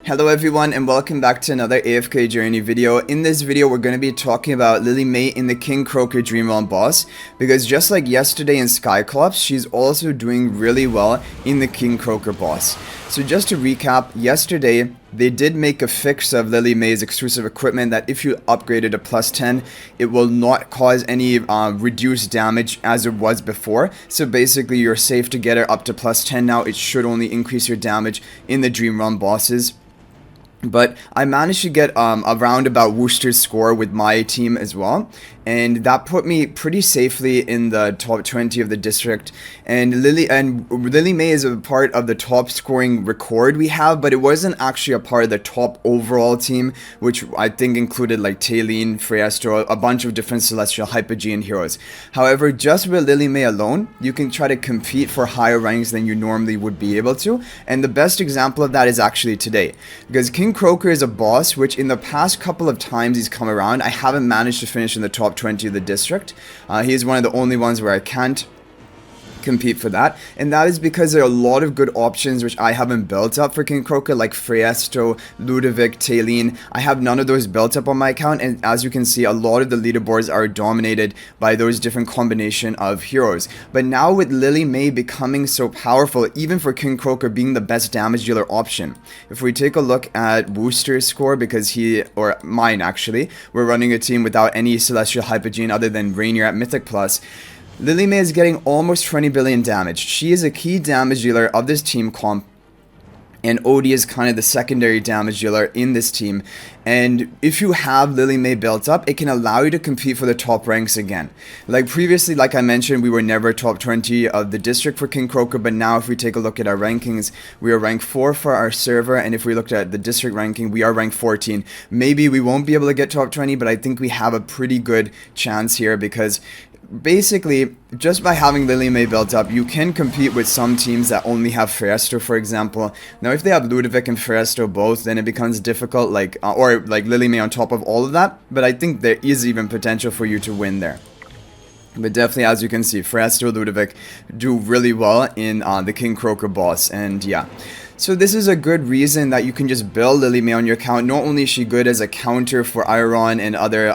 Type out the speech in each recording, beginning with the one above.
Hello everyone and welcome back to another AFK journey video. In this video we're going to be talking about Lily May in the King Croaker Dream Realm boss, because just like yesterday in Skyclops, she's also doing really well in the King Croaker boss. So just to recap, yesterday they did make a fix of Lily May's exclusive equipment that if you upgrade it to plus 10, it will not cause any reduced damage as it was before. So basically you're safe to get her up to plus 10 now. It should only increase your damage in the Dream Realm bosses. But I managed to get a roundabout Worcester's score with my team as well, and that put me pretty safely in the top 20 of the district. And Lily May is a part of the top scoring record we have, but it wasn't actually a part of the top overall team, which I think included like Taylene, Freestro, a bunch of different Celestial Hypogean heroes. However, just with Lily May alone, you can try to compete for higher ranks than you normally would be able to, and the best example of that is actually today, because King Croaker is a boss which in the past couple of times he's come around, I haven't managed to finish in the top 20 of the district. He is one of the only ones where I can't compete for that, and that is because there are a lot of good options which I haven't built up for King Croaker, like Freestro, Ludovic, Taylene. I have none of those built up on my account, and as you can see, a lot of the leaderboards are dominated by those different combination of heroes. But now with Lily May becoming so powerful, even for King Croaker being the best damage dealer option, if we take a look at Worcester's score, because mine actually, we're running a team without any Celestial Hypogean other than Rainier at Mythic Plus, Lily May is getting almost 20 billion damage. She is a key damage dealer of this team comp, and Odie is kind of the secondary damage dealer in this team. And if you have Lily May built up, it can allow you to compete for the top ranks again. Like previously, like I mentioned, we were never top 20 of the district for King Croaker, but now if we take a look at our rankings, we are ranked 4 for our server, and if we looked at the district ranking, we are ranked 14. Maybe we won't be able to get top 20, but I think we have a pretty good chance here, because basically, just by having Lily May built up, you can compete with some teams that only have Freestro, for example. Now, if they have Ludovic and Freestro both, then it becomes difficult, or Lily May on top of all of that. But I think there is even potential for you to win there. But definitely, as you can see, Freestro, Ludovic do really well in the King Croaker boss, and yeah. So this is a good reason that you can just build Lily May on your account. Not only is she good as a counter for Iron and other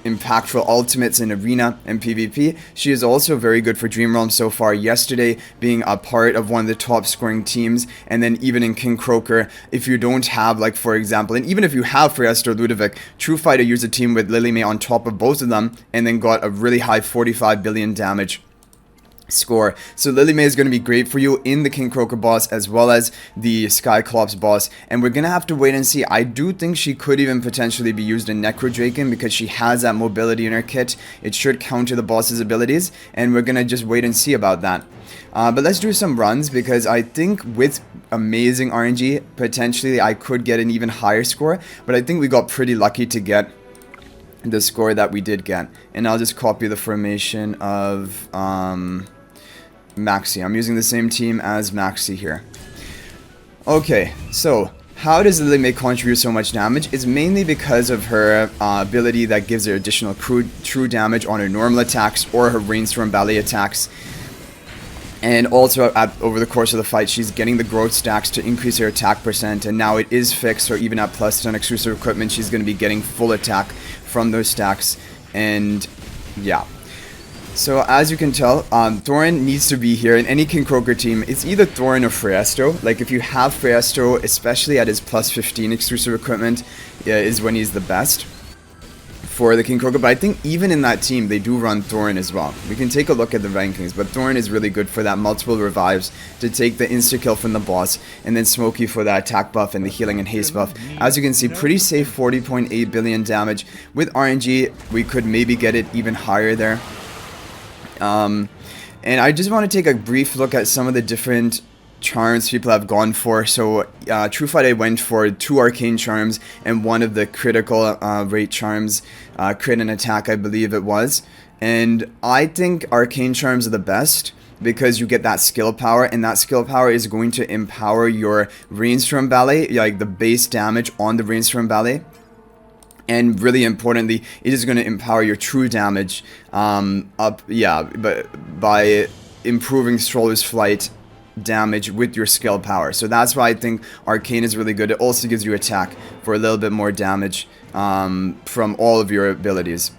impactful ultimates in Arena and PvP, she is also very good for Dream Realm so far. Yesterday being a part of one of the top scoring teams, and then even in King Croaker, if you don't have, like for example, and even if you have Freestro or Ludovic, True Fighter used a team with Lily May on top of both of them, and then got a really high 45 billion damage score. So Lily May is going to be great for you in the King Croaker boss as well as the Skyclops boss, and we're going to have to wait and see. I do think she could even potentially be used in Necrodraken because she has that mobility in her kit. It should counter the boss's abilities, and we're going to just wait and see about that. But let's do some runs, because I think with amazing RNG, potentially I could get an even higher score, but I think we got pretty lucky to get the score that we did get. And I'll just copy the formation of Maxi. I'm using the same team as Maxi here. Okay, so how does Lily May contribute so much damage? It's mainly because of her ability that gives her additional true damage on her normal attacks or her Rainstorm Ballet attacks. And also over the course of the fight, she's getting the growth stacks to increase her attack percent, and now it is fixed, or even at plus 10 exclusive equipment, she's going to be getting full attack from those stacks. And yeah. So as you can tell, Thorin needs to be here in any King Croaker team. It's either Thorin or Freestro. Like if you have Freestro, especially at his plus 15 exclusive equipment, is when he's the best for the King Croaker. But I think even in that team, they do run Thorin as well. We can take a look at the rankings, but Thorin is really good for that multiple revives to take the insta-kill from the boss, and then Smokey for that attack buff and the healing and haste buff. As you can see, pretty safe 40.8 billion damage. With RNG, we could maybe get it even higher there. And I just want to take a brief look at some of the different charms people have gone for. So True Fighter went for 2 arcane charms and one of the critical rate charms, crit and attack I believe it was. And I think arcane charms are the best, because you get that skill power, and that skill power is going to empower your Rainstorm Ballet, like the base damage on the Rainstorm Ballet. And really importantly, it is going to empower your true damage but by improving Stroller's Flight damage with your skill power. So that's why I think Arcane is really good. It also gives you attack for a little bit more damage from all of your abilities.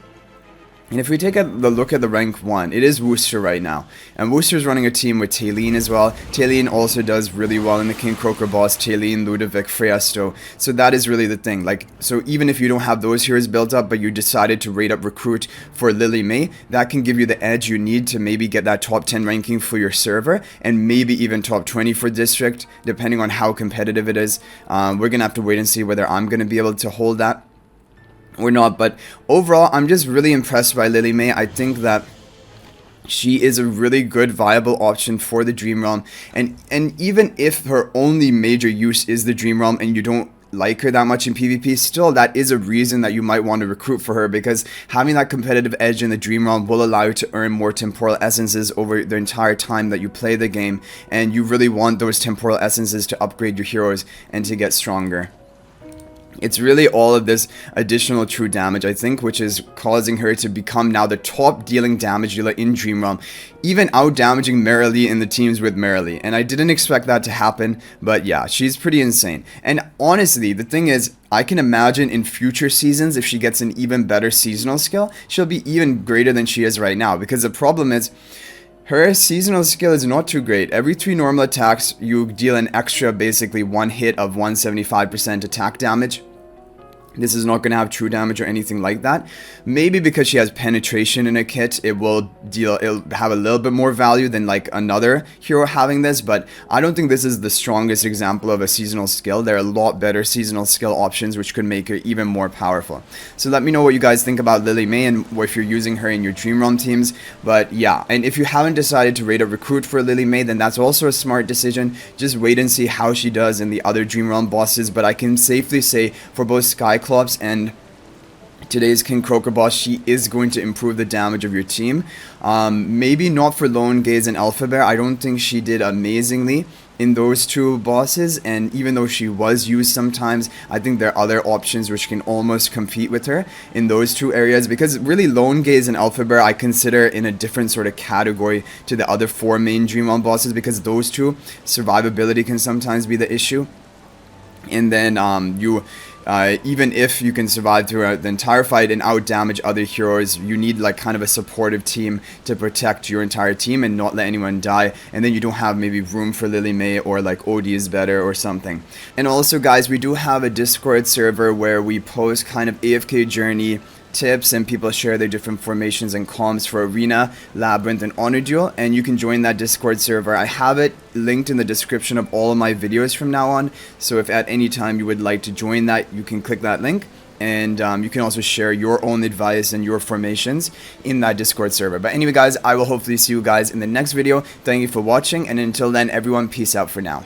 And if we take a look at the rank 1, it is Worcester right now. And Worcester's running a team with Taylene as well. Taylene also does really well in the King Croaker boss. Taylene, Ludovic, Freesto. So that is really the thing. Like, so even if you don't have those heroes built up, but you decided to rate up recruit for Lily May, that can give you the edge you need to maybe get that top 10 ranking for your server, and maybe even top 20 for district, depending on how competitive it is. We're going to have to wait and see whether I'm going to be able to hold that or not, but overall I'm just really impressed by Lily May. I think that she is a really good viable option for the Dream Realm, and even if her only major use is the Dream Realm and you don't like her that much in PvP, still that is a reason that you might want to recruit for her, because having that competitive edge in the Dream Realm will allow you to earn more temporal essences over the entire time that you play the game, and you really want those temporal essences to upgrade your heroes and to get stronger. It's really all of this additional true damage, I think, which is causing her to become now the top dealing damage dealer in Dream Realm, even out damaging Marilee in the teams with Marilee. And I didn't expect that to happen, but yeah, she's pretty insane. And honestly, the thing is, I can imagine in future seasons, if she gets an even better seasonal skill, she'll be even greater than she is right now, because the problem is, her seasonal skill is not too great. Every 3 normal attacks, you deal an extra, basically 1 hit of 175% attack damage. This is not going to have true damage or anything like that. Maybe because she has penetration in a kit, it'll have a little bit more value than like another hero having this, but I don't think this is the strongest example of a seasonal skill. There are a lot better seasonal skill options which could make her even more powerful. So let me know what you guys think about Lily May and if you're using her in your Dream Realm teams. But yeah, and if you haven't decided to rate a recruit for Lily May, then that's also a smart decision. Just wait and see how she does in the other Dream Realm bosses, but I can safely say for both Cyclops and today's King Croaker boss, she is going to improve the damage of your team. Maybe not for Lone Gaze and Alpha Bear. I don't think she did amazingly in those 2 bosses, and even though she was used sometimes, I think there are other options which can almost compete with her in those 2 areas, because really Lone Gaze and Alpha Bear I consider in a different sort of category to the other 4 main Dream Realm bosses, because those 2, survivability can sometimes be the issue. And then even if you can survive throughout the entire fight and out damage other heroes, you need like kind of a supportive team to protect your entire team and not let anyone die, and then you don't have maybe room for Lily May, or like OD is better or something. And also guys, we do have a Discord server where we post kind of AFK journey tips, and people share their different formations and comms for Arena, Labyrinth, and Honor Duel, and you can join that Discord server. I have it linked in the description of all of my videos from now on, so if at any time you would like to join that, you can click that link, and you can also share your own advice and your formations in that Discord server. But anyway guys, I will hopefully see you guys in the next video. Thank you for watching, and until then everyone, peace out for now.